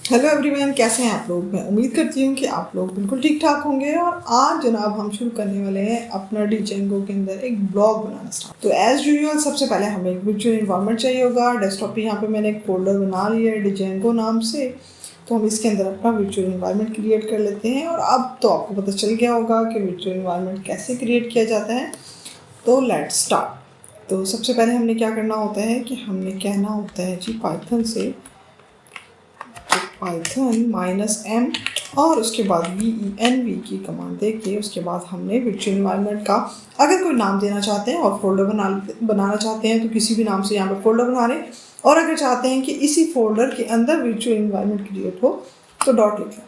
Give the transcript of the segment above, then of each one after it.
Hello everyone, कैसे हैं आप लोग। मैं उम्मीद करती हूँ कि आप लोग बिल्कुल ठीक ठाक होंगे। और आज जनाब हम शुरू करने वाले हैं अपना डिजेंगो के अंदर एक ब्लॉग बनाना स्टार्ट। तो एज यूजुअल सबसे पहले हमें एक वर्चुअल इन्वायरमेंट चाहिए होगा। डेस्कटॉप पे यहाँ पे मैंने एक फोल्डर बना लिया है डिजेंगो नाम से। तो हम इसके अंदर अपना वर्चुअल इन्वायरमेंट क्रिएट कर लेते हैं। और अब तो आपको पता चल गया होगा कि वर्चुअल इन्वायरमेंट कैसे क्रिएट किया जाता है। तो लेट्स स्टार्ट। तो सबसे पहले हमने क्या करना होता है कि हमने कहना होता है जी पाइथन से पाइथन -m और उसके बाद venv की कमांड देके उसके बाद हमने वर्चुअल इन्वायरमेंट का अगर कोई नाम देना चाहते हैं और फोल्डर बनाना चाहते हैं तो किसी भी नाम से यहाँ पर फोल्डर बना लें। और अगर चाहते हैं कि इसी फोल्डर के अंदर वर्चुअल इन्वायरमेंट क्रिएट हो तो डॉट लिख लें।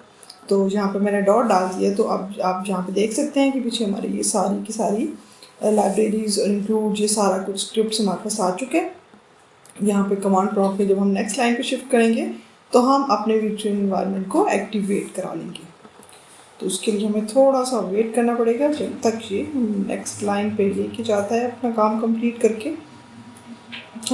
तो यहाँ पे मैंने डॉट डाल दिया। तो अब आप यहाँ पे देख सकते हैं कि पीछे हमारी ये सारी की सारी लाइब्रेरीज और इंक्लूड ये सारा कुछ स्क्रिप्ट हमारे पास आ चुके हैं। यहाँ पे कमांड प्रॉम्प्ट में जब हम नेक्स्ट लाइन पे शिफ्ट करेंगे तो हम अपने वर्चुअल इन्वायरमेंट को एक्टिवेट करा लेंगे। तो उसके लिए हमें थोड़ा सा वेट करना पड़ेगा जब तक ये नेक्स्ट लाइन पे लेके जाता है अपना काम कंप्लीट करके।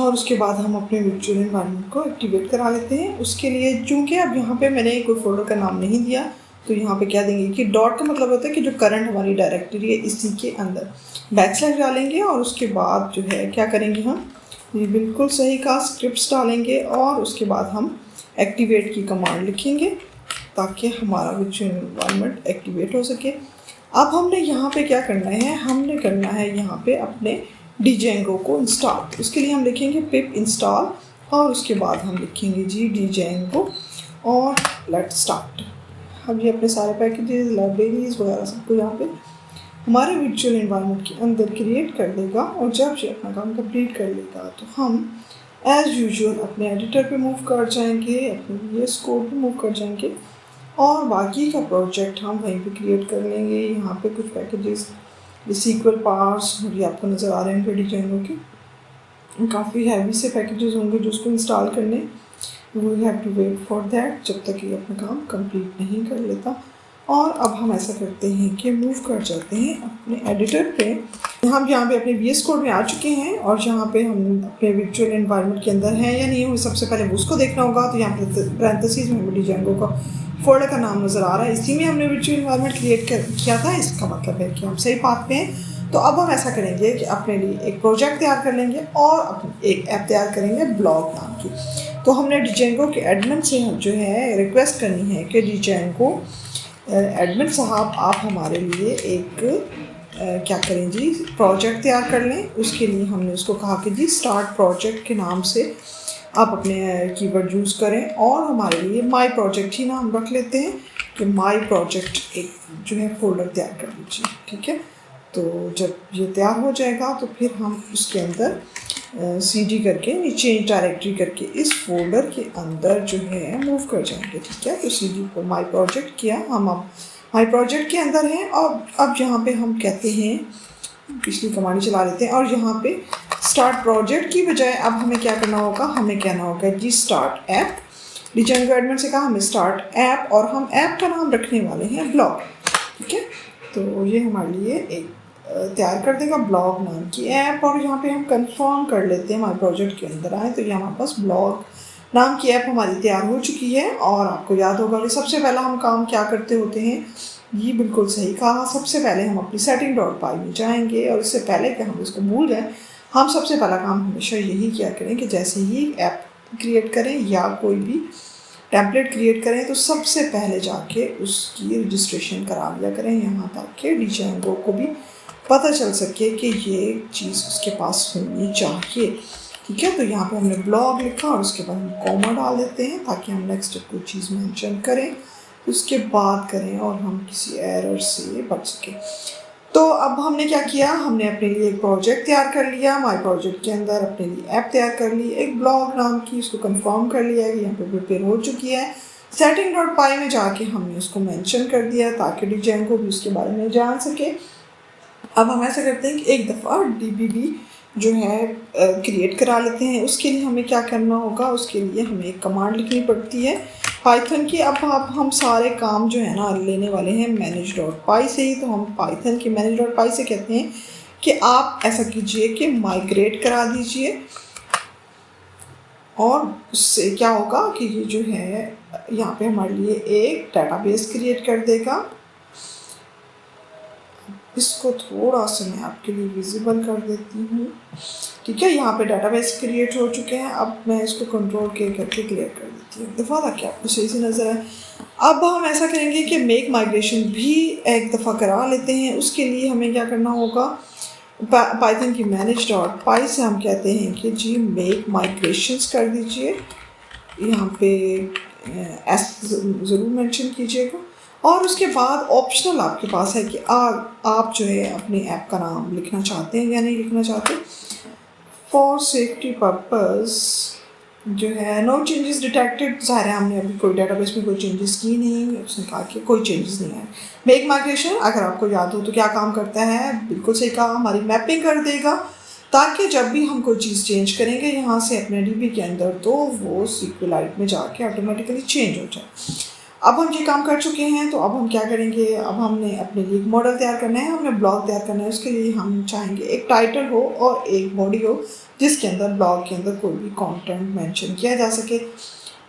और उसके बाद हम अपने वर्चुअल इन्वायरमेंट को एक्टिवेट करा लेते हैं। उसके लिए चूँकि अब यहाँ पे मैंने कोई फोल्डर का नाम नहीं दिया तो यहाँ पे क्या देंगे कि डॉट का मतलब होता है कि जो करंट हमारी डायरेक्टरी है इसी के अंदर बैकस्लैश डालेंगे। और उसके बाद जो है क्या करेंगे, हम ये बिल्कुल सही का स्क्रिप्ट्स डालेंगे और उसके बाद हम एक्टिवेट की कमांड लिखेंगे ताकि हमारा वर्चुअल इन्वायरमेंट एक्टिवेट हो सके। अब हमने यहाँ पे क्या करना है, हमने करना है यहाँ पे अपने डिजेंगो को इंस्टॉल। उसके लिए हम लिखेंगे पिप इंस्टॉल और उसके बाद हम लिखेंगे जी डिजेंगो और लेट्स स्टार्ट। हम ये अपने सारे पैकेजेस लाइब्रेरीज वगैरह सबको यहाँ पे हमारे वर्चुअल इन्वायरमेंट के अंदर क्रिएट कर देगा। और जब ये अपना काम कंप्लीट कर लेगा तो हम एज़ यूजुअल अपने एडिटर पे मूव कर जाएंगे, अपने VS कोड पे मूव कर जाएंगे और बाकी का प्रोजेक्ट हम वहीं पे क्रिएट कर लेंगे। यहाँ पे कुछ पैकेजेस SQL पार्स ये आपको नज़र आ रहे हैं डिजेंगो के, काफ़ी हैवी से पैकेजेस होंगे जो उसको इंस्टॉल करने। We have to wait for that जब तक ये अपना काम कंप्लीट नहीं कर लेता। और अब हम ऐसा करते हैं कि मूव कर जाते हैं अपने एडिटर पे। हम यहाँ पे अपने VS कोड में आ चुके हैं और यहाँ पे हम अपने वर्चुअल एनवायरनमेंट के अंदर हैं या नहीं हमें सबसे पहले उसको देखना होगा। तो यहाँ पे पैरेंथेसिस में हमें डिजेंगो का फोल्डर का नाम नज़र आ रहा है, इसी में हमने वर्चुअल एनवायरनमेंट क्रिएट किया था। इसका मतलब है कि हम सही पाथ पे हैं। तो अब हम ऐसा करेंगे कि अपने लिए एक प्रोजेक्ट तैयार कर लेंगे और अपनी एक ऐप तैयार करेंगे ब्लॉग नाम की। तो हमने डिजेंगो के एडमिन से हम जो है रिक्वेस्ट करनी है कि डिजेंगो एडमिन साहब आप हमारे लिए एक क्या करें जी प्रोजेक्ट तैयार कर लें। उसके लिए हमने उसको कहा कि जी स्टार्ट प्रोजेक्ट के नाम से आप अपने कीवर्ड यूज़ करें और हमारे लिए माई प्रोजेक्ट ही नाम रख लेते हैं कि माई प्रोजेक्ट एक जो है फोल्डर तैयार कर लीजिए। ठीक है, तो जब ये तैयार हो जाएगा तो फिर हम उसके अंदर CD करके चेंज डायरेक्टरी करके इस फोल्डर के अंदर जो है मूव कर जाएंगे। ठीक है, तो CD को माई प्रोजेक्ट किया, हम अब माई प्रोजेक्ट के अंदर हैं। और अब यहाँ पे हम कहते हैं पिछली कमांड चला लेते हैं और यहाँ पे स्टार्ट प्रोजेक्ट की बजाय अब हमें क्या करना होगा, हमें कहना होगा जी स्टार्ट ऐप। डिजेंगो एडमिन से कहा हमें स्टार्ट ऐप और हम ऐप का नाम रखने वाले हैं ब्लॉग। ठीक है, तो ये हमारे लिए एक तैयार कर देगा ब्लॉग नाम की ऐप। और यहाँ पे हम कंफर्म कर लेते हैं हमारे प्रोजेक्ट के अंदर आए तो ये हमारे पास ब्लॉग नाम की ऐप हमारी तैयार हो चुकी है। और आपको याद होगा कि सबसे पहला हम काम क्या करते होते हैं, ये बिल्कुल सही कहा, सबसे पहले हम अपनी setting.py में जाएंगे। और इससे पहले कि हम इसको भूल जाएं, हम सबसे पहला काम हमेशा यही किया करें कि जैसे ही ऐप क्रिएट करें या कोई भी टेम्पलेट क्रिएट करें तो सबसे पहले जाके उसकी रजिस्ट्रेशन करा लिया करें यहाँ ताकि डिजेंगो को भी पता चल सके कि ये चीज़ उसके पास होनी चाहिए। ठीक है, तो यहाँ पे हमने ब्लॉग लिखा और उसके बाद हम कॉमा डाल देते हैं ताकि हम नेक्स्ट कोई चीज़ मेंशन करें उसके बाद करें और हम किसी एरर से बच सकें। तो अब हमने क्या किया, हमने अपने लिए एक प्रोजेक्ट तैयार कर लिया, माई प्रोजेक्ट के अंदर अपने लिए ऐप तैयार कर ली एक ब्लॉग नाम की, उसको कंफर्म कर लिया है कि यहाँ पे प्रिपेयर हो चुकी है। setting.py में जाके हमने उसको मेंशन कर दिया ताकि डिजेंगो भी उसके बारे में जान सके। अब हम ऐसा करते हैं कि एक दफ़ा DBB जो है क्रिएट करा लेते हैं। उसके लिए हमें क्या करना होगा, उसके लिए हमें एक कमांड लिखनी पड़ती है पाइथन की। अब हम सारे काम जो है ना लेने वाले हैं manage.py से ही। तो हम पाइथन की manage.py से कहते हैं कि आप ऐसा कीजिए कि माइग्रेट करा दीजिए और उससे क्या होगा कि ये जो है यहाँ पे हमारे लिए एक डेटाबेस क्रिएट कर देगा। इसको थोड़ा सा मैं आपके लिए विजिबल कर देती हूँ। ठीक है, यहाँ पे डाटाबेस क्रिएट हो चुके हैं। अब मैं इसको कंट्रोल के करके क्लियर कर देती हूँ। दफ़ा ताकि आपको सही से नज़र आए। अब हम ऐसा करेंगे कि मेक माइग्रेशन भी एक दफ़ा करा लेते हैं। उसके लिए हमें क्या करना होगा, पाइथन की manage.py से हम कहते हैं कि जी मेक माइग्रेशंस कर दीजिए। यहाँ पे एस ज़रूर मेंशन कीजिएगा। और उसके बाद ऑप्शनल आपके पास है कि आप जो है अपनी ऐप का नाम लिखना चाहते हैं या नहीं लिखना चाहते। फॉर सेफ्टी पर्पस जो है नो चेंजेस डिटेक्टेड, ज़ाहिर है हमने अभी कोई डेटाबेस में कोई चेंजेस की नहीं, उसने कहा कि कोई चेंजेस नहीं है। मेक माइग्रेशन अगर आपको याद हो तो क्या काम करता है, बिल्कुल सही कहा, हमारी मैपिंग कर देगा ताकि जब भी हम कोई चीज़ चेंज करेंगे यहाँ से अपने डीबी के अंदर तो वो SQLite में जाके ऑटोमेटिकली चेंज हो जाए। अब हम ये काम कर चुके हैं तो अब हम क्या करेंगे, अब हमने अपने लिए एक मॉडल तैयार करना है, हमने ब्लॉग तैयार करना है। उसके लिए हम चाहेंगे एक टाइटल हो और एक बॉडी हो जिसके अंदर ब्लॉग के अंदर कोई भी कंटेंट मेंशन किया जा सके।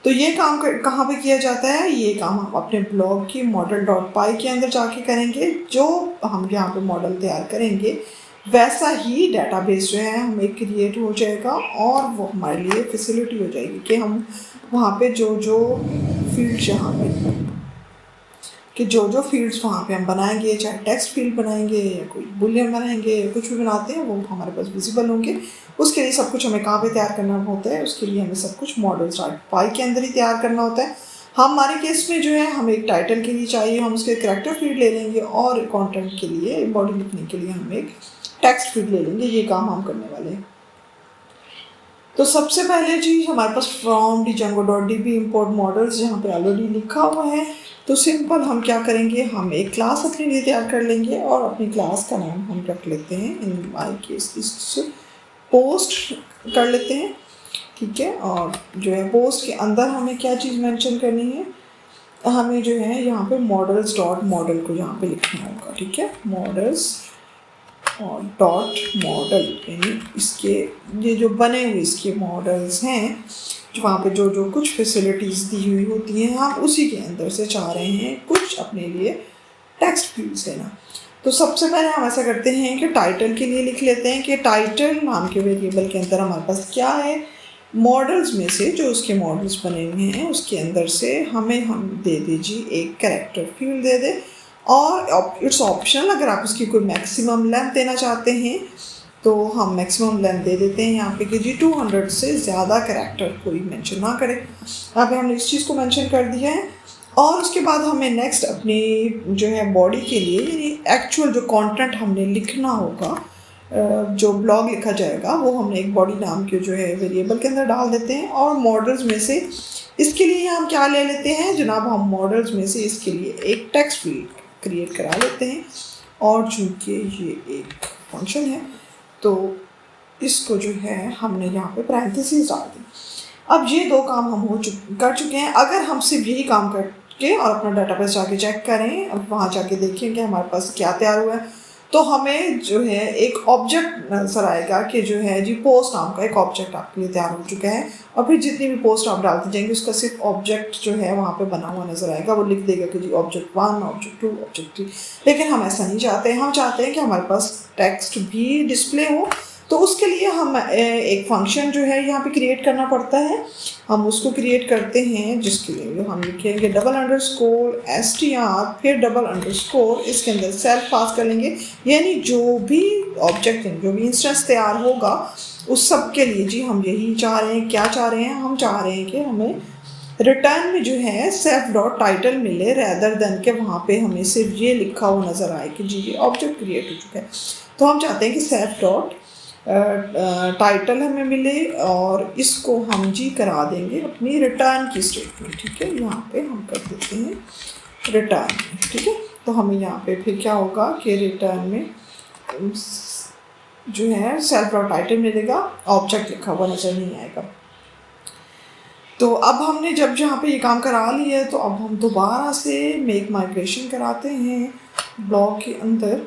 तो ये काम कहाँ पे किया जाता है, ये काम हम अपने ब्लॉग की model.py के अंदर जाके करेंगे। जो हम यहाँ पे मॉडल तैयार करेंगे वैसा ही डेटाबेस जो है हमें क्रिएट हो जाएगा और वो हमारे लिए फैसिलिटी हो जाएगी कि हम वहाँ पे जो फील्ड्स यहाँ पे फील्ड्स वहाँ पे हम बनाएंगे, चाहे टेक्स्ट फील्ड बनाएंगे या कोई बुलियन बनाएंगे या कुछ भी बनाते हैं, वो हमारे पास विजिबल होंगे। उसके लिए सब कुछ हमें कहाँ पे तैयार करना होता है, उसके लिए हमें सब कुछ model.py के अंदर ही तैयार करना होता है। हमारे केस में जो है हमें एक टाइटल के लिए चाहिए, हम उसके कैरेक्टर फील्ड ले लेंगे और कंटेंट के लिए बॉडी लिखने के लिए हम एक टेक्स्ट फील्ड ले लेंगे। ये काम हम करने वाले हैं। तो सबसे पहले जी हमारे पास फ्रॉम django.db import models जहाँ पे ऑलरेडी लिखा हुआ है। तो सिंपल हम क्या करेंगे, हम एक क्लास अपने लिए तैयार कर लेंगे और अपनी क्लास का नाम हम रख लेते हैं, इन माई केस इस पोस्ट कर लेते हैं। ठीक है, और जो है पोस्ट के अंदर हमें क्या चीज़ मेंशन करनी है, हमें जो है यहाँ पे models.model को यहाँ पे लिखना होगा। ठीक है, models और .model यानी इसके ये जो बने हुए इसके मॉडल्स हैं, जो वहाँ पे जो कुछ फैसिलिटीज़ दी हुई होती हैं, हम उसी के अंदर से चाह रहे हैं कुछ अपने लिए टेक्स्ट फील्ड्स लेना। तो सबसे पहले हम ऐसा करते हैं कि टाइटल के लिए लिख लेते हैं कि टाइटल नाम के वेरिएबल के अंदर हमारे पास क्या है, मॉडल्स में से जो उसके मॉडल्स बने हुए हैं उसके अंदर से हम दे दीजिए एक कैरेक्टर फील्ड दे दे। और इट्स ऑप्शनल, अगर आप उसकी कोई मैक्सिमम लेंथ देना चाहते हैं तो हम मैक्सिमम लेंथ दे देते हैं यहाँ पे कि जी 200 से ज़्यादा कैरेक्टर कोई मेंशन ना करे। यहाँ पे हमने इस चीज़ को मेंशन कर दिया है। और उसके बाद हमें नेक्स्ट अपनी जो है बॉडी के लिए यानी एक्चुअल जो कंटेंट हमने लिखना होगा, जो ब्लॉग लिखा जाएगा वो हमने एक बॉडी नाम के जो है वेरिएबल के अंदर डाल देते हैं। और मॉडल्स में से इसके लिए हम क्या ले लेते हैं जनाब, हम मॉडल्स में से इसके लिए एक टेक्स्ट फील्ड क्रिएट करा लेते हैं। और चूँकि ये एक फंक्शन है तो इसको जो है हमने यहाँ पे पैरेंथेसिस डाल दी। अब ये दो काम हम कर चुके हैं। अगर हम सिर्फ यही काम करके और अपना डाटाबेस जाके चेक करें, अब वहाँ जाके देखें कि हमारे पास क्या तैयार हुआ है, तो हमें जो है एक ऑब्जेक्ट नज़र आएगा कि जो है जी पोस्ट नाम का एक ऑब्जेक्ट आपके लिए तैयार हो चुका है। और फिर जितनी भी पोस्ट आप डालते जाएंगे उसका सिर्फ ऑब्जेक्ट जो है वहाँ पे बना हुआ नज़र आएगा, वो लिख देगा कि जी ऑब्जेक्ट 1, ऑब्जेक्ट 2, ऑब्जेक्ट 3। लेकिन हम ऐसा नहीं चाहते हैं, हम चाहते हैं कि हमारे पास टेक्स्ट भी डिस्प्ले हो। तो उसके लिए हम एक फंक्शन जो है यहाँ पे क्रिएट करना पड़ता है। हम उसको क्रिएट करते हैं जिसके लिए हम लिखेंगे $str फिर $, इसके अंदर सेल्फ पास कर लेंगे। यानी जो भी ऑब्जेक्ट जो भी इंस्टेंस तैयार होगा उस सब के लिए जी हम यही चाह रहे हैं। क्या चाह रहे हैं, हम चाह रहे हैं कि हमें रिटर्न में जो है self.title मिले रैदर देन के वहाँ पे हमें सिर्फ ये लिखा हुआ नज़र आए कि जी ये ऑब्जेक्ट क्रिएट हो चुका है। तो हम चाहते हैं कि self.title हमें मिले और इसको हम जी करा देंगे अपनी रिटर्न की स्टेटमेंट। ठीक है, यहाँ पे हम कर देते हैं रिटर्न। ठीक है, तो हमें यहाँ पे फिर क्या होगा कि रिटर्न में जो है self.title मिलेगा, ऑब्जेक्ट लिखा हुआ नज़र नहीं आएगा। तो अब हमने जब जहाँ पे ये काम करा लिया है तो अब हम दोबारा से मेक माइग्रेशन कराते हैं ब्लॉग के अंदर।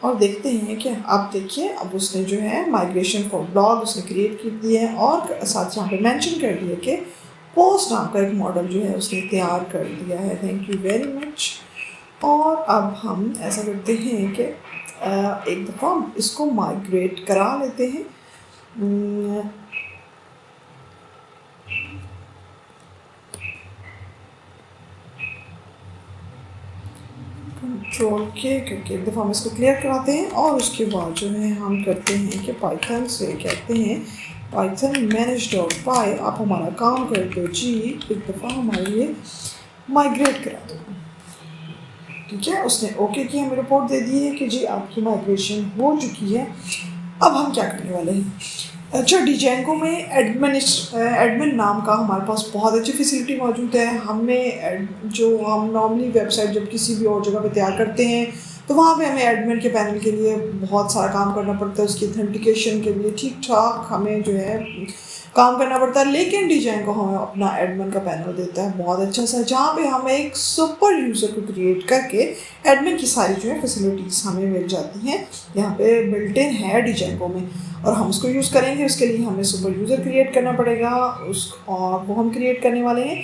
और देखते हैं कि अब देखिए अब उसने जो है माइग्रेशन फॉर ब्लॉग उसने क्रिएट कर दिए हैं और साथ यहाँ पे मेंशन कर दिया कि पोस्ट नाम का एक मॉडल जो है उसने तैयार कर दिया है। Thank you very much. और अब हम ऐसा करते हैं कि एक दफ़ा इसको माइग्रेट करा लेते हैं। कंट्रोल के करके एक दफ़ा हम इसको क्लियर कराते हैं और उसके बाद जो है हम करते हैं कि पाइथन से कहते हैं पाइथन manage.py आप हमारा काम कर दो जी, एक दफ़ा हमारे लिए माइग्रेट करा दो। ठीक है, उसने ओके की हमें रिपोर्ट दे दी है कि जी आपकी माइग्रेशन हो चुकी है। अब हम क्या करने वाले हैं, अच्छा डिजेंगो में एडमिन नाम का हमारे पास बहुत अच्छी फैसिलिटी मौजूद है। हमें जो हम नॉर्मली वेबसाइट जब किसी भी और जगह पे तैयार करते हैं तो वहाँ पे हमें एडमिन के पैनल के लिए बहुत सारा काम करना पड़ता है, उसकी ऑथेंटिकेशन के लिए ठीक ठाक हमें जो है काम करना पड़ता है। लेकिन डिजाइंगो हमें अपना एडमिन का पैनल देता है बहुत अच्छा सा, जहाँ पे हमें एक सुपर यूज़र को क्रिएट करके एडमिन की सारी जो है फैसिलिटीज़ हमें मिल जाती हैं। यहाँ पे बिल्ट इन है डिजाइंगो में और हम उसको यूज़ करेंगे। उसके लिए हमें सुपर यूज़र क्रिएट करना पड़ेगा और वो हम क्रिएट करने वाले हैं।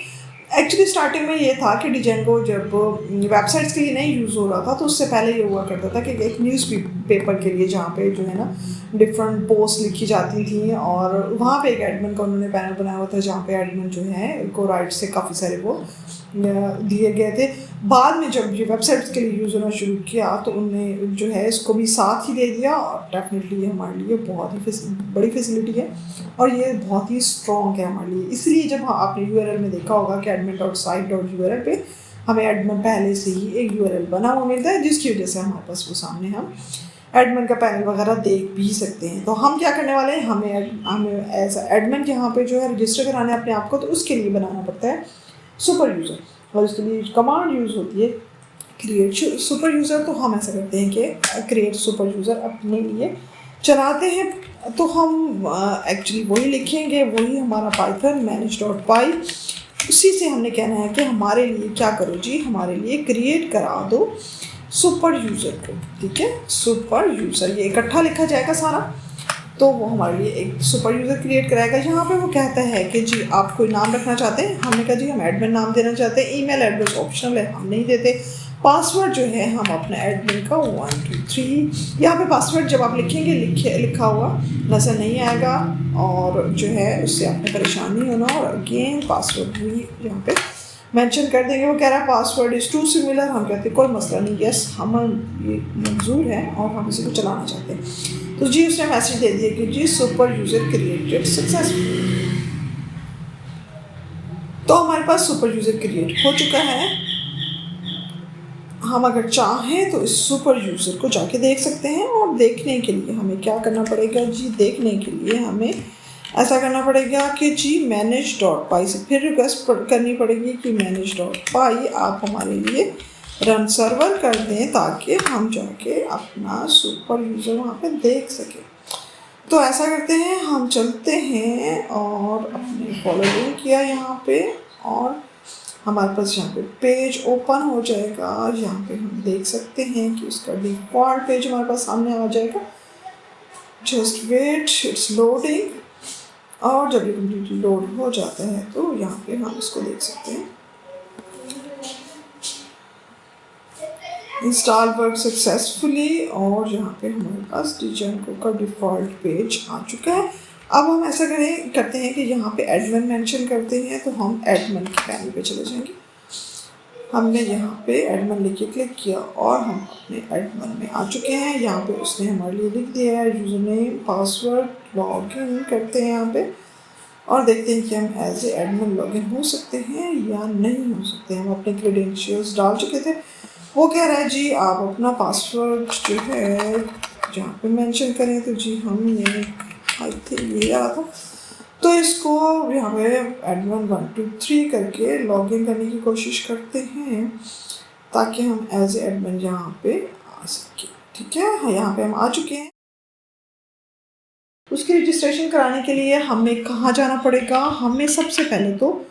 एक्चुअली स्टार्टिंग में ये था कि डिजेंगो जब वेबसाइट्स के लिए नहीं यूज़ हो रहा था तो उससे पहले ये हुआ करता था कि एक न्यूज़ पेपर के लिए जहाँ पे जो है ना डिफरेंट पोस्ट लिखी जाती थी और वहाँ पे एक एडमिन का उन्होंने पैनल बनाया हुआ था जहाँ पे एडमिन जो है को राइट से काफ़ी सारे वो दिए गए थे। बाद में जब ये वेबसाइट्स के लिए यूज़ होना शुरू किया तो उनने जो है इसको भी साथ ही दे दिया और डेफिनेटली ये हमारे लिए बहुत ही बड़ी फैसिलिटी है और ये बहुत ही स्ट्रॉन्ग है हमारे लिए। इसलिए जब आपने URL में देखा होगा कि admin.site.url पे हमें एडमिन पहले से ही एक URL बना हुआ मिलता है जिसकी वजह से हमारे पास वो सामने हम एडमिन का पैनल वगैरह देख भी सकते हैं। तो हम क्या करने वाले हैं, हमें एज एडमिन यहाँ पे जो है रजिस्टर कराना है अपने आप को, तो उसके लिए बनाना पड़ता है सुपर यूज़र और उसके लिए कमांड यूज़ होती है क्रिएट सुपर यूज़र। तो हम ऐसा करते हैं कि क्रिएट सुपर यूज़र अपने लिए चलाते हैं तो हम एक्चुअली वही लिखेंगे, वही हमारा पाइथन manage.py, उसी से हमने कहना है कि हमारे लिए क्या करो जी, हमारे लिए क्रिएट करा दो सुपर यूज़र को। ठीक है, सुपर यूज़र ये इकट्ठा लिखा जाएगा सारा, तो वो हमारे लिए एक सुपर यूज़र क्रिएट कराएगा। यहाँ पे वो कहता है कि जी आप कोई नाम रखना चाहते हैं, हमने कहा जी हम एडमिन नाम देना चाहते हैं। ईमेल एड्रेस ऑप्शनल है, हम नहीं देते। पासवर्ड जो है हम अपना एडमिन का 1 2 3 यहाँ पे पासवर्ड जब आप लिखेंगे लिखा हुआ नज़र नहीं आएगा और जो है उससे आपने परेशान नहीं होना। और अगेन पासवर्ड भी यहाँ पे मेंशन कर देंगे। वो कह रहा है पासवर्ड इज़ टू सिमिलर, हम कहते हैं कोई मसला नहीं, यस हम ये मंजूर है और हम इसी को चलाना चाहते हैं। तो जी उसने मैसेज दे दिया कि जी सुपर यूज़र क्रिएटेड सक्सेसफुल। तो हमारे पास सुपर यूज़र क्रिएट हो चुका है। हम अगर चाहें तो इस सुपर यूज़र को जाके देख सकते हैं और देखने के लिए हमें क्या करना पड़ेगा जी, देखने के लिए हमें ऐसा करना पड़ेगा कि जी manage.py से फिर रिक्वेस्ट करनी पड़ेगी कि manage.py आप हमारे लिए रन सर्वर कर दें ताकि हम जाके अपना सुपर यूज़र वहाँ पे देख सकें। तो ऐसा करते हैं, हम चलते हैं और अपने फॉलो लिंक किया यहाँ पे और हमारे पास यहाँ पे पेज ओपन हो जाएगा। यहाँ पे हम देख सकते हैं कि उसका डिफ़ॉल्ट पेज हमारे पास सामने आ जाएगा। Just wait, it's loading. और जब ये कम्प्लीटली लोड हो जाता है तो यहाँ पे हम इसको देख सकते हैं। इंस्टॉल वर्क सक्सेसफुली और यहाँ पे हमारे पास डिजेंगो का डिफ़ॉल्ट पेज आ चुका है। अब हम ऐसा करते हैं कि यहाँ पे एडमिन मेंशन करते हैं तो हम एडमिन के पैनल पे चले जाएंगे। हमने यहाँ पे एडमिन लिख के क्लिक किया और हम अपने एडमिन में आ चुके हैं। यहाँ पे उसने हमारे लिए लिख दिया है यूज़र नेम पासवर्ड, लॉगिन करते हैं यहाँ पे और देखते हैं कि हम एज ए एडमिन लॉगिन हो सकते हैं या नहीं हो सकते। हम अपने क्रेडेंशियल्स डाल चुके थे। वो कह रहा है जी आप अपना पासवर्ड जो है जहाँ पे मेंशन करें, तो जी हमने आई थिंक ये आ था तो इसको यहाँ पे एडमिन 1 2 3 करके लॉगिन करने की कोशिश करते हैं ताकि हम एज ए एडमिन यहाँ पे आ सकें। ठीक है, यहाँ पे हम आ चुके हैं। उसकी रजिस्ट्रेशन कराने के लिए हमें कहाँ जाना पड़ेगा, हमें सबसे पहले तो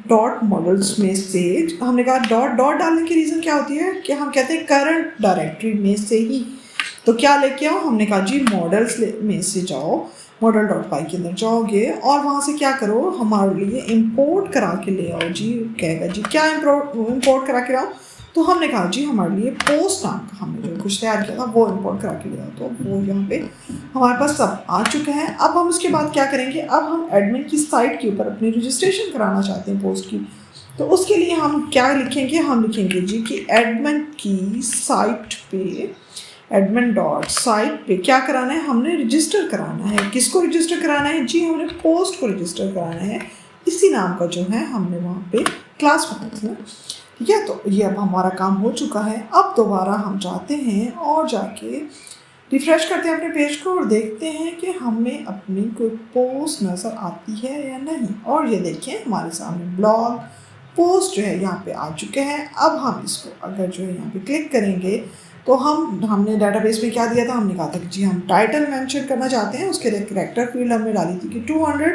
डॉट मॉडल्स में से हमने कहा डॉट डालने की रीज़न क्या होती है कि हम कहते हैं करंट डायरेक्टरी में से ही तो क्या लेके आओ, हमने कहा जी मॉडल्स में से जाओ, model.py के अंदर जाओगे और वहाँ से क्या करो, हमारे लिए इंपोर्ट करा के ले आओ जी। कहेगा जी क्या इंपोर्ट करा के आओ, तो हमने कहा जी हमारे लिए पोस्ट नाम का हमने जो कुछ तैयार किया था वो इंपोर्ट करा के ले आओ। तो वो यहाँ पे हमारे पास सब आ चुका है। अब हम उसके बाद क्या करेंगे, अब हम एडमिन की साइट के ऊपर अपनी रजिस्ट्रेशन कराना चाहते हैं पोस्ट की। तो उसके लिए हम क्या लिखेंगे, हम लिखेंगे जी कि एडमिन की साइट पे, admin.site पे क्या कराना है, हमने रजिस्टर कराना है। किसको रजिस्टर कराना है जी, हमने पोस्ट को रजिस्टर कराना है। इसी नाम का जो है हमने वहाँ पे क्लास बनाई है, ठीक है। तो ये अब हमारा काम हो चुका है। अब दोबारा हम जाते हैं और जाके रिफ्रेश करते हैं अपने पेज को और देखते हैं कि हमें अपनी कोई पोस्ट नज़र आती है या नहीं। और ये देखें हमारे सामने ब्लॉग पोस्ट जो है यहाँ पे आ चुके हैं। अब हम इसको अगर जो है यहाँ पे क्लिक करेंगे तो हमने डाटाबेस में क्या दिया था, हमने कहा था कि जी हम टाइटल मेंशन करना चाहते हैं। उसके लिए कैरेक्टर फील्ड हमने डाली थी कि 200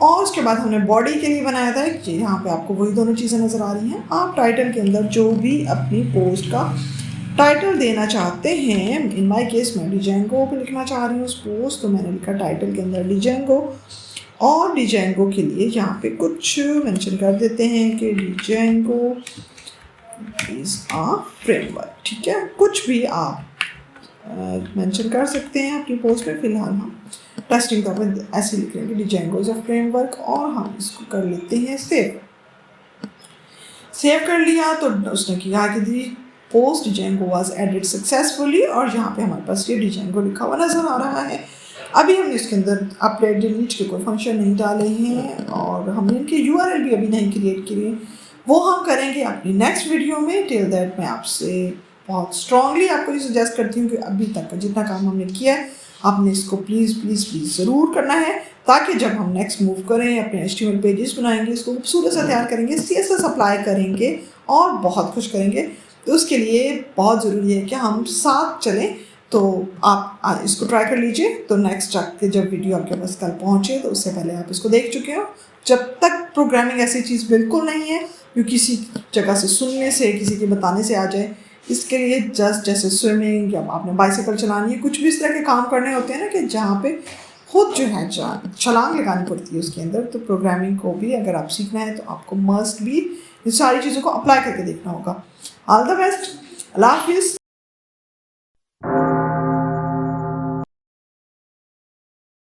और उसके बाद हमने बॉडी के लिए बनाया था कि यहाँ पे आपको वही दोनों चीज़ें नज़र आ रही हैं। आप टाइटल के अंदर जो भी अपनी पोस्ट का टाइटल देना चाहते हैं, इन माय केस मैं डिजेंगो पे लिखना चाह रही हूँ उस पोस्ट, तो मैंने लिखा टाइटल के अंदर डिजेंगो। और डिजेंगो के लिए यहाँ पे कुछ मेंशन कर देते हैं कि डिजेंगो इज़ अ फ्रेमवर्क, ठीक है। कुछ भी आप मेंशन कर सकते हैं अपनी पोस्ट में। फिलहाल हम टेस्टिंग तौर पर ऐसे लिख रहे हैं कि डिजेंगो इज़ अ फ्रेमवर्क और हम इसको कर लेते हैं सेव। सेव कर लिया तो उसने किया कि the post Django was added successfully और यहाँ पे हमारे पास ये डिजेंगो लिखा हुआ नज़र आ रहा है। अभी हमने इसके अंदर अपडेट डिलीट के कोई फंक्शन नहीं डाले हैं और हमने इनके URL भी अभी नहीं क्रिएट किए, वो हम करेंगे अपनी नेक्स्ट वीडियो में। टिल दैट मैं आपसे बहुत स्ट्रांगली आपको ये सजेस्ट करती हूँ कि अभी तक का जितना काम हमने किया है आपने इसको प्लीज़ प्लीज़ प्लीज़ ज़रूर करना है, ताकि जब हम नेक्स्ट मूव करें, अपने HTML पेजेस बनाएंगे, इसको खूबसूरत सा तैयार करेंगे, CSS अप्लाई करेंगे और बहुत खुश करेंगे। तो उसके लिए बहुत ज़रूरी है कि हम साथ चलें। तो आप इसको ट्राई कर लीजिए। तो नेक्स्ट जाके जब वीडियो आपके पास कल पहुँचे तो उससे पहले आप इसको देख चुके हो। जब तक प्रोग्रामिंग ऐसी चीज़ बिल्कुल नहीं है जो किसी जगह से सुनने से, किसी के बताने से आ जाए, इसके लिए जस्ट जैसे स्विमिंग या आपने बाइसाइकिल चलानी है, कुछ भी इस तरह के काम करने होते हैं ना कि जहाँ पे खुद जो है छलांग लगानी पड़ती है उसके अंदर। तो प्रोग्रामिंग को भी अगर आप सीखना है तो आपको मस्ट भी इन सारी चीज़ों को अप्लाई करके देखना होगा। ऑल द बेस्ट, अल्लाह हाफिज़।